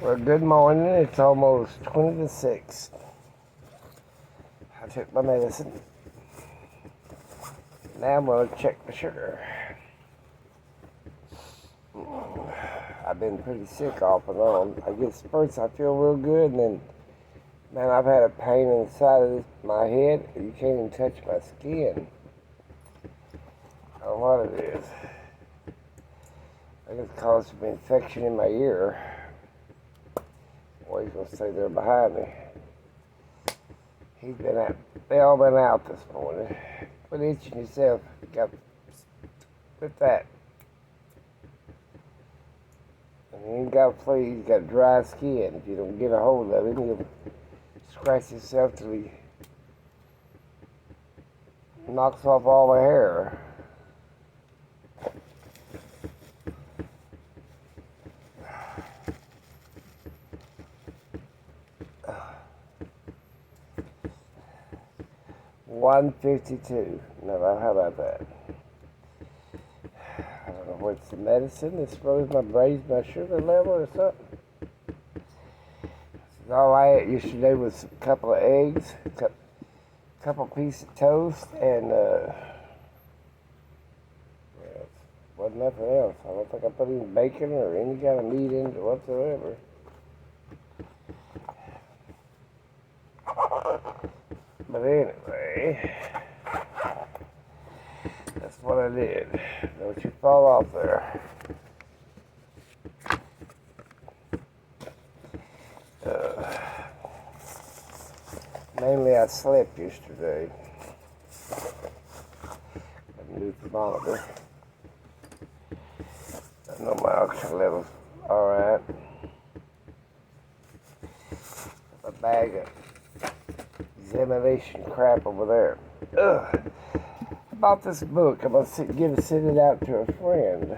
Well, good morning. It's almost 20 to 6. I took my medicine. Now I'm going to check my sugar. I've been pretty sick off and on. I get spurts, I feel real good, and then, man, I've had a pain inside of my head. You can't even touch my skin. I don't know what it is. I think it's caused some infection in my ear. Boy, he's going to stay there behind me. He's been out. They all been out this morning. Quit itching yourself. You got with that. And you ain't got to play. He's got dry skin. If you don't get a hold of him, you'll scratch yourself till he knocks off all the hair. $152. No, how about that? I don't know what's the medicine. It's supposed to raise my sugar level or something. All I ate yesterday was a couple of eggs, a couple pieces of toast, and wasn't nothing else. I don't think I put any bacon or any kind of meat in it whatsoever. But anyway, that's what I did. Don't you fall off there. Mainly I slept yesterday. A new thermometer. I know my oxygen level's alright. A bag of examination crap over there. Ugh. I bought this book. I'm going to send it out to a friend.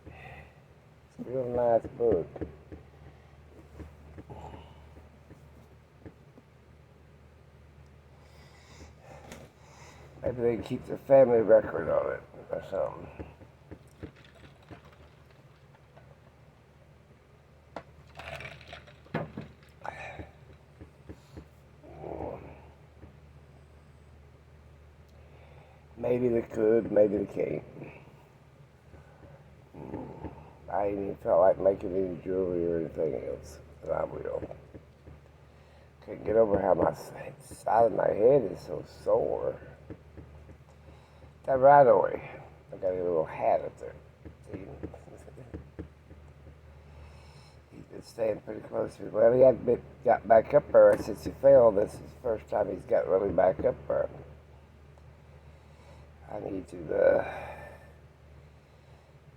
It's a real nice book. Maybe they can keep the family record on it or something. Maybe they could, maybe they can't. I ain't even felt like making any jewelry or anything else, but I will. Can't get over how my side of my head is so sore. That right away. I got a little hat up there. See? He's been staying pretty close to me. Well, he hadn't got back up there since he fell. This is the first time he's got really back up there. I need to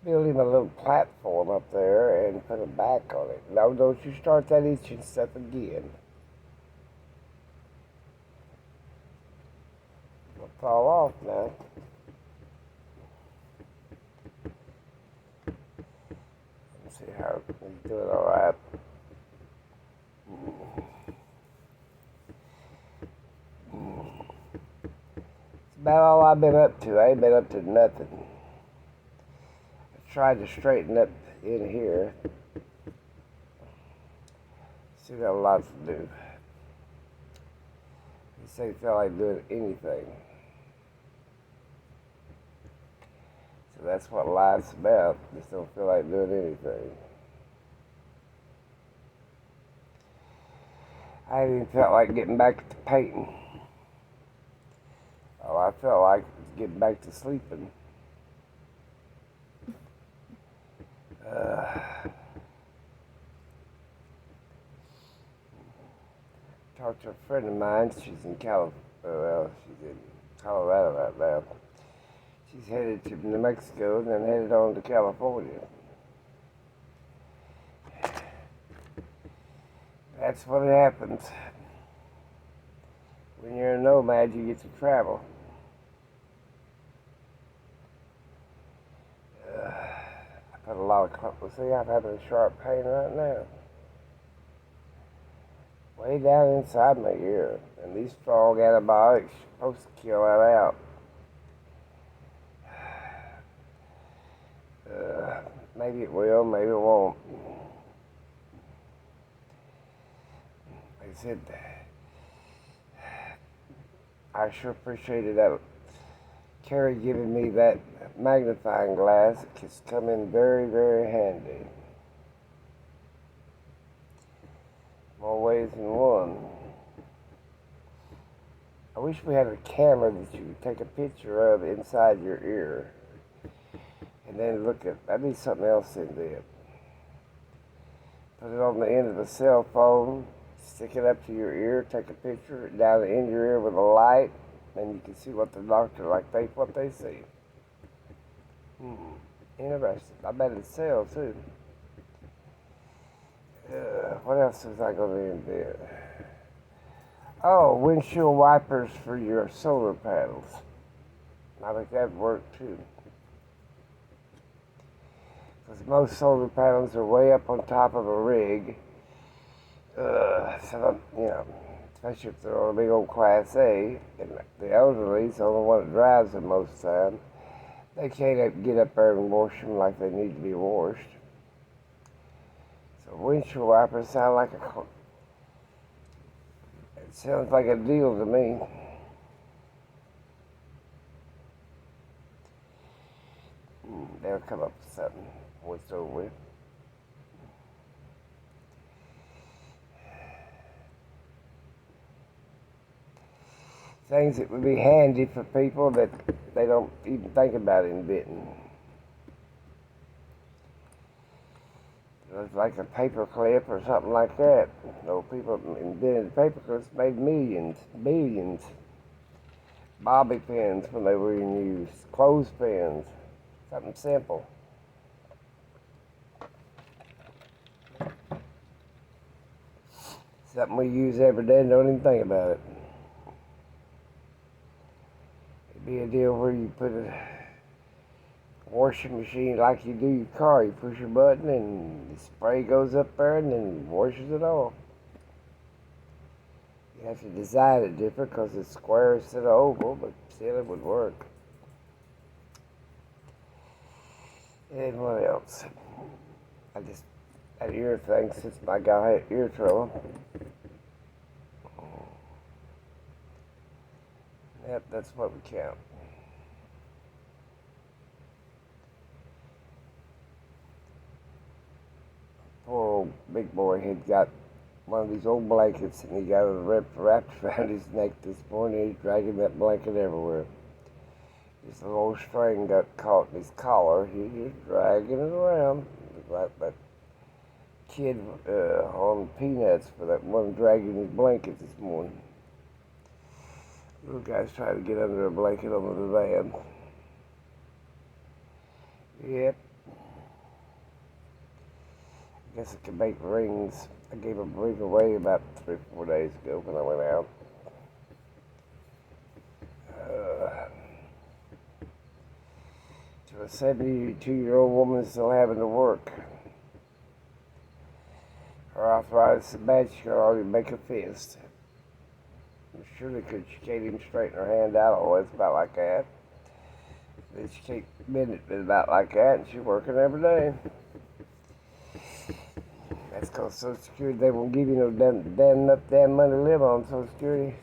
build him a little platform up there and put a back on it. Now, don't you start that itching stuff again. It'll fall off now. Let's see how he's doing all right. It's about all I've been up to. I ain't been up to nothing. I tried to straighten up in here. Still got a lot to do. He said he felt like doing anything. So that's what life's about. Just don't feel like doing anything. I ain't even felt like getting back to painting. Oh, I felt like getting back to sleeping. Talked to a friend of mine. She's in she's in Colorado right now. She's headed to New Mexico and then headed on to California. That's what happens. When you're a nomad, you get to travel. I put a lot of see, I'm having a sharp pain right now. Way down inside my ear. And these strong antibiotics are supposed to kill that out. Maybe it will, maybe it won't. said, I sure appreciated that Carrie giving me that magnifying glass. It's come in very, very handy. More ways than one. I wish we had a camera that you could take a picture of inside your ear and then look at. That'd be something else in there. Put it on the end of a cell phone, stick it up to your ear, take a picture down the end of your ear with a light, and you can see what the doctor what they see. Interesting. I bet it sells too. What else was I going to invent? Oh, windshield wipers for your solar panels. I think that'd work too. Because most solar panels are way up on top of a rig. So, especially if they're on a big old Class A, and the elderly's the only one that drives them most of the time. They can't get up there and wash them like they need to be washed. So windshield wipers sound like it sounds like a deal to me. They'll come up with something when it's over with. Things that would be handy for people that they don't even think about inventing. It's like a paper clip or something like that. People invented paper clips, made millions, billions. Bobby pins when they were in use, clothespins, something simple. Something we use every day and don't even think about it. It'd be a deal where you put a washing machine like you do your car. You push a button and the spray goes up there and then washes it off. You have to design it different because it's square instead of oval, but still it would work. And what else? I just had ear thing since my guy had ear trouble. Yep, that's what we count. Poor old big boy had got one of these old blankets and he got it wrapped around his neck this morning. He's dragging that blanket everywhere. His little string got caught in his collar. He's just dragging it around like that kid on Peanuts for that one dragging his blanket this morning. Little guy's trying to get under a blanket on the van. Yep. I guess I can make rings. I gave a ring away about 3 or 4 days ago when I went out. To a 72-year-old woman still having to work. Her arthritis is bad, she can hardly make a fist. Surely could she can't even straighten her hand out. Oh, it's about like that. Then she can't bend it about like that, and she's working every day. That's because Social Security, they won't give you no damn money to live on Social Security.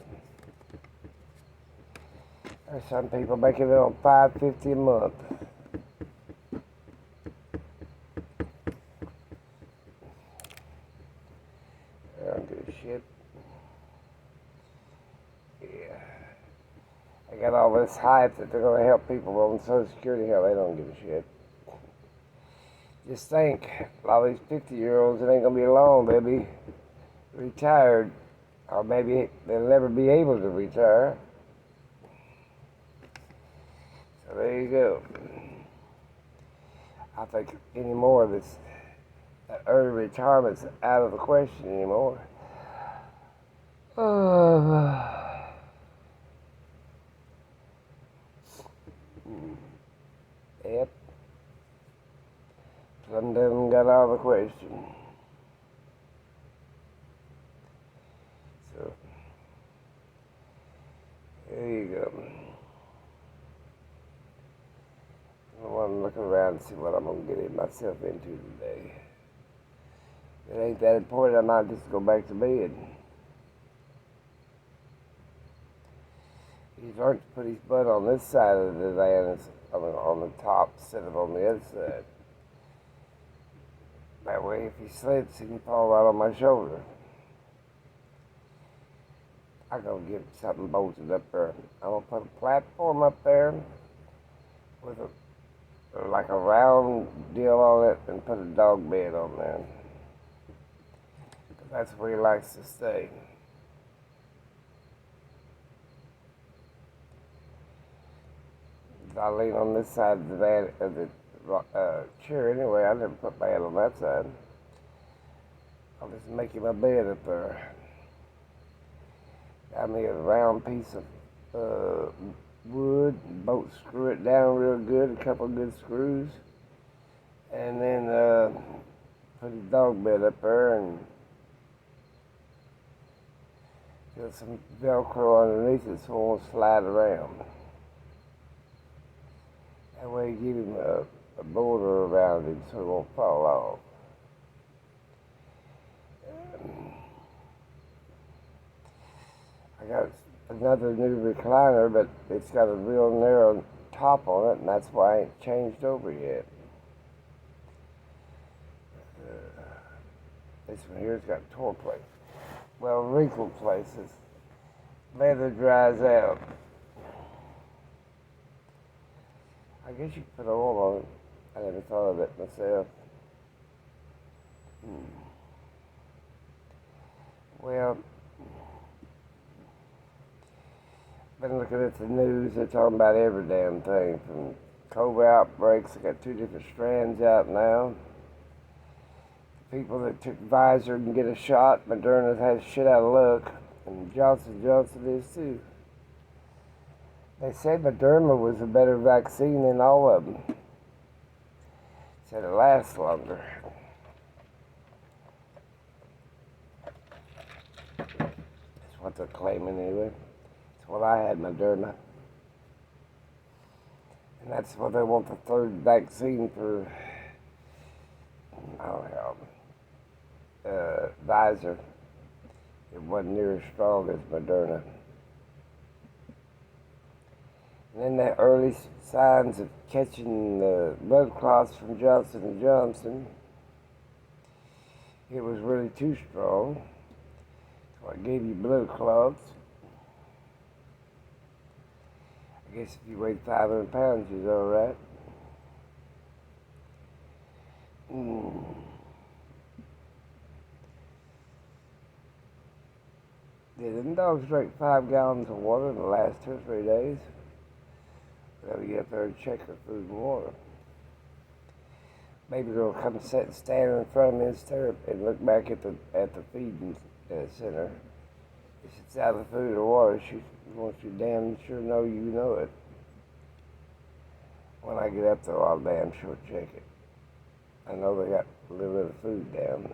There's some people making it on $5.50 a month. They don't give a shit. Yeah. They got all this hype that they're going to help people on Social Security. Hell, they don't give a shit. Just think, a lot of these 50-year-olds, it ain't going to be long. They'll be retired, or maybe they'll never be able to retire. So there you go. I think anymore this early retirement's out of the question anymore. Yep. Some of them got out of the question. So, there you go. I want to look around and see what I'm going to get myself into today. If it ain't that important, I might just go back to bed. He's learned to put his butt on this side of the van, on the top, instead of on the other side. That way, if he slips, he can fall right on my shoulder. I'm gonna get something bolted up there. I'm gonna put a platform up there with like a round deal on it and put a dog bed on there. That's where he likes to stay. I lean on this side of the van, of the chair anyway. I never put my head on that side. I'll just make him a bed up there. Got me a round piece of wood, bolt screw it down real good, a couple of good screws, and then put a dog bed up there and get some Velcro underneath it so it won't slide around. That way you give him a border around it so it won't fall off. I got another new recliner, but it's got a real narrow top on it, and that's why I ain't changed over yet. This one here's got torque plates. Well, wrinkled places. Leather dries out. I guess you could put oil on it. I never thought of it myself. Well, been looking at the news. They're talking about every damn thing. From COVID outbreaks, they got 2 different strands out now. People that took Pfizer and get a shot, Moderna's had shit out of luck, and Johnson Johnson is too. They said Moderna was a better vaccine than all of them. Said it lasts longer. That's what they're claiming anyway. That's what I had, Moderna. And that's what they want the third vaccine for, I don't know, Pfizer. It wasn't near as strong as Moderna. And then the early signs of catching the blood clots from Johnson & Johnson, it was really too strong. So I gave you blood clots. I guess if you weighed 500 pounds, you're all right. Yeah, them dogs drank 5 gallons of water in the last 2 or 3 days. They'll get up there and check their food and water. Maybe they'll come sit and stand in front of me and stare and look back at the feeding center. If it's out of food or water, she wants you damn sure know you know it. When I get up there, I'll damn sure check it. I know they got a little bit of food down.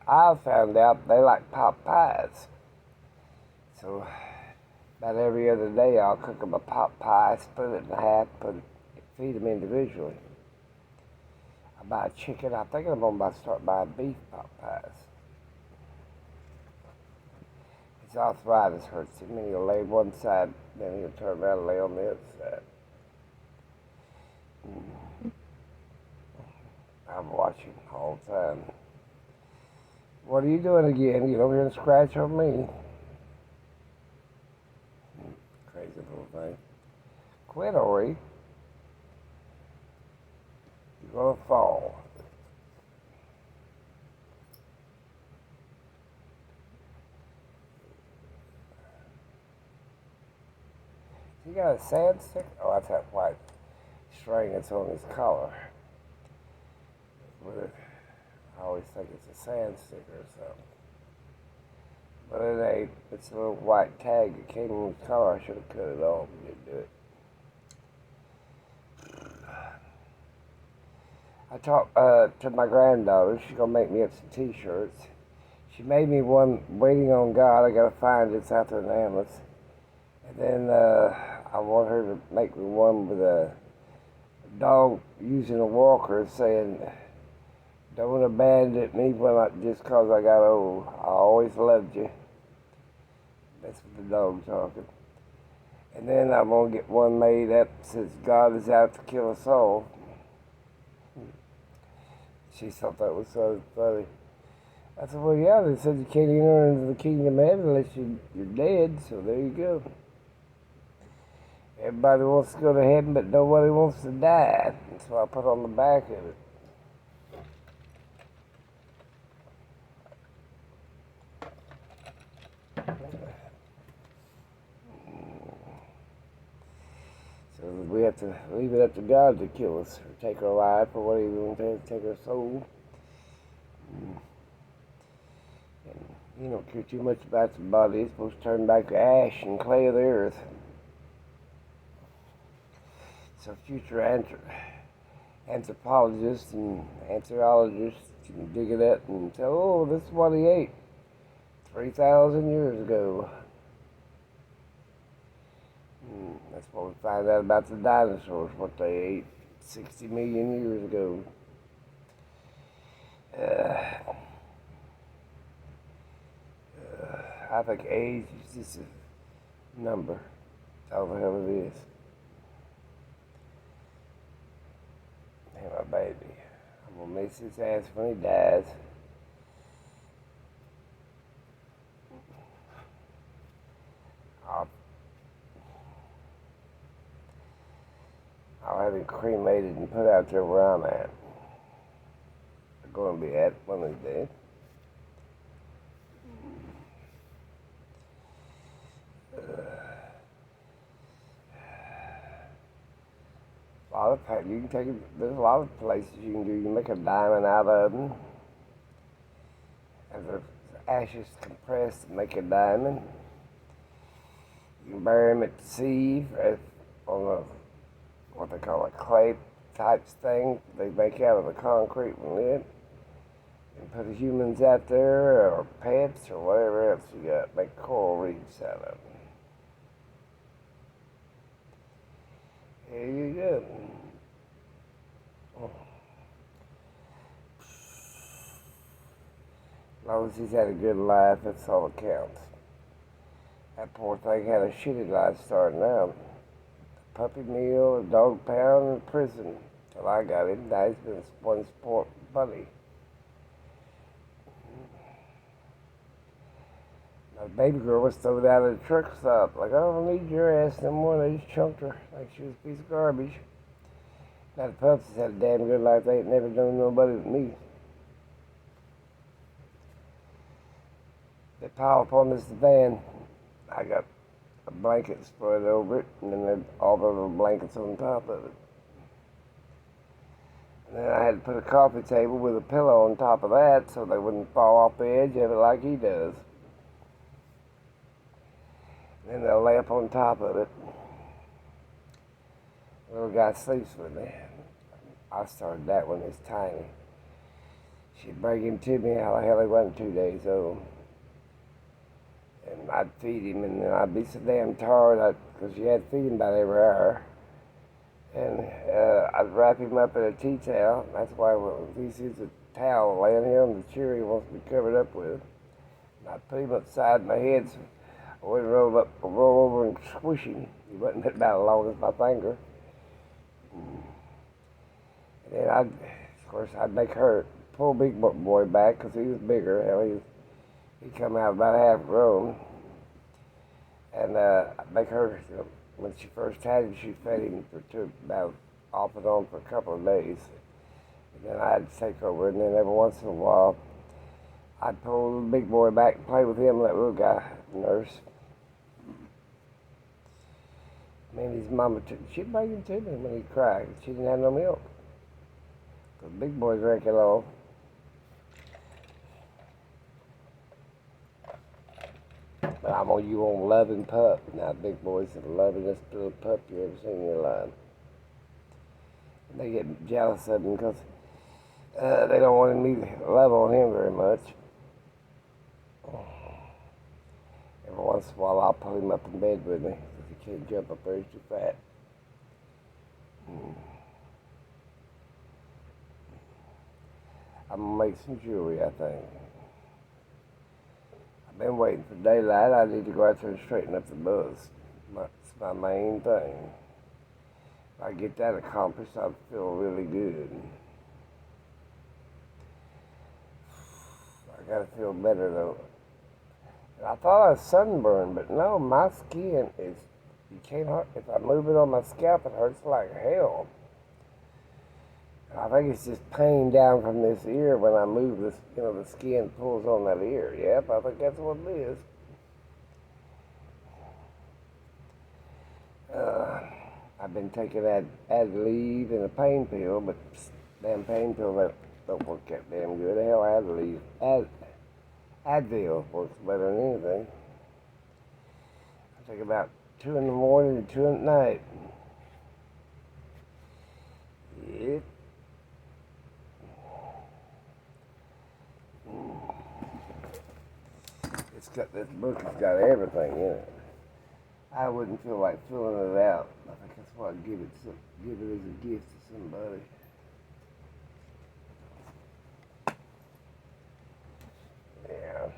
I found out they like pot pies. So about every other day, I'll cook them a pot pie, split it in half, feed them individually. I buy a chicken. I think I'm going to start buying beef pot pies. His arthritis hurts him, and he'll lay one side, then he'll turn around and lay on the other side. I'm watching all the time. What are you doing again? Get over here and scratch on me. Crazy little thing. Quit, Ori. You're gonna fall. You got a sand stick? Oh, that's that white string that's on his collar. I always think it's a sand stick or something. But it ain't. It's a little white tag that came on his collar. I should have cut it off and didn't do it. I talked to my granddaughter. She's going to make me up some t-shirts. She made me one, Waiting on God. I got to find it. It's out there in Amherst. And then I want her to make me one with a dog using a walker saying, "Don't abandon me just because I got old. I always loved you." That's what the dog talking. And then I'm gonna get one made up since God is out to kill us all. She thought that was so funny. I said, well, yeah, they said you can't enter into the kingdom of heaven unless you're dead, so there you go. Everybody wants to go to heaven, but nobody wants to die. That's what I put on the back of it. So we have to leave it up to God to kill us, or take our life, or whatever you want to take our soul. And you don't care too much about the body. It's supposed to turn back to ash and clay of the earth. So future anthropologists and anthropologists can dig it up and say, oh, this is what he ate 3,000 years ago. That's what we find out about the dinosaurs, what they ate 60 million years ago. I think age is just a number. That's all the hell it is. Hey, my baby. I'm gonna miss his ass when he dies. I'll have him cremated and put out there where I'm at. I'm going to be at when he's dead. A lot of times you can take it. There's a lot of places you can do. You can make a diamond out of them. Have the ashes compressed and make a diamond. You can bury them at the sea on a what they call a clay type thing they make out of the concrete and lid. And put the humans out there or pets or whatever else you got. Make coral reefs out of them. Here you go. As long as he's had a good life, that's all that counts. That poor thing had a shitty life starting out. Puppy mill, a dog pound, and prison. Till I got him. Now he's been one sport buddy. My baby girl was thrown out of the truck stop. Like, I don't need your ass no more. They just chunked her like she was a piece of garbage. Now the pups has had a damn good life. They ain't never known nobody but me. They pile up on this van. I got a blanket spread over it, and then all the little blankets on top of it. And then I had to put a coffee table with a pillow on top of that so they wouldn't fall off the edge of it like he does. And then they'll lay up on top of it. The little guy sleeps with me. I started that when he was tiny. She'd bring him to me. How the hell he wasn't 2 days old. And I'd feed him, and then I'd be so damn tired because you had to feed him about every hour. And I'd wrap him up in a tea towel. That's why when he sees a towel laying here on the chair he wants to be covered up with. And I'd put him upside my head so I wouldn't roll over and squish him. He wasn't about as long as my finger. And then I'd make her pull Big Boy back because he was bigger. Hell, he'd come out about half grown. And I'd make her, when she first had him, she fed him for about off and on for a couple of days. And then I'd take over, and then every once in a while, I'd pull the Big Boy back and play with him and let little guy nurse. I mean, his mama, she'd bring him to me when he cried. She didn't have no milk. The Big Boy drank it all. But I'm on you on loving pup. Now, Big Boy's the lovingest little pup you ever seen in your life. And they get jealous of him because they don't want me to love on him very much. Every once in a while, I'll pull him up in bed with me because he can't jump up there, he's too fat. I'm gonna make some jewelry, I think. Been waiting for daylight. I need to go out there and straighten up the bus. That's my main thing. If I get that accomplished, I'll feel really good. I gotta feel better though. I thought I was sunburned, but no, my skin is, you can't hurt, if I move it on my scalp, it hurts like hell. I think it's just pain down from this ear when I move this, the skin pulls on that ear. Yep, I think that's what it is. I've been taking Adleve and a pain pill, but damn pain pill don't work that damn good. Hell, Advil works better than anything. I take about 2 in the morning and 2 at night. Yep. This book has got everything in it. I wouldn't feel like filling it out. I think that's why I'd give it as a gift to somebody. Yeah.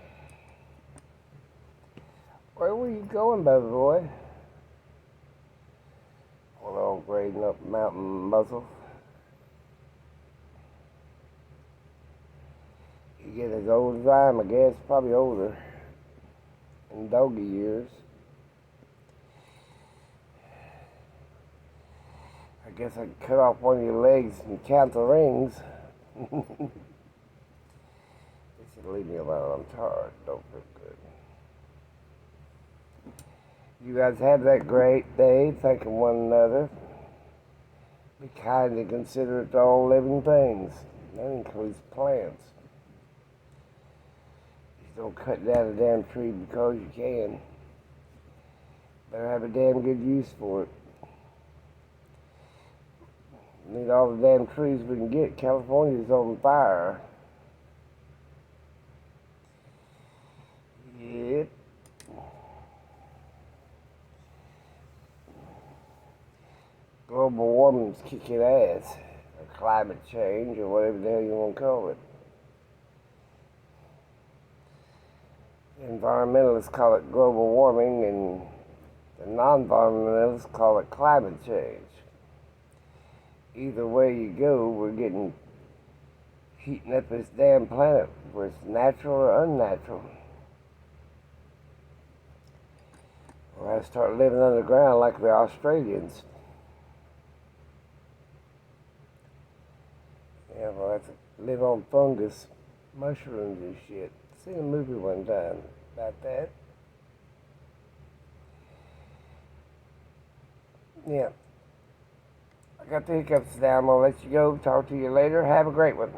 Where were you going, baby boy? One old grading up mountain muscle. You get as old as I am, I guess, probably older. In doggy years. I guess I could cut off one of your legs and count the rings. They said, leave me alone, I'm tired, don't feel good. You guys have that great day, thanking one another. Be kind and considerate to all living things. That includes plants. Don't cut down a damn tree because you can. Better have a damn good use for it. Need all the damn trees we can get. California's on fire. Yep. Global warming's kicking ass. Or climate change, or whatever the hell you want to call it. Environmentalists call it global warming, and the non-environmentalists call it climate change. Either way you go, we're heating up this damn planet, whether it's natural or unnatural. We're going to start living underground like the Australians. Yeah, we'll have to live on fungus, mushrooms and shit. Seen a movie one time about that. Yeah. I got the hiccups now. I'm going to let you go. Talk to you later. Have a great one.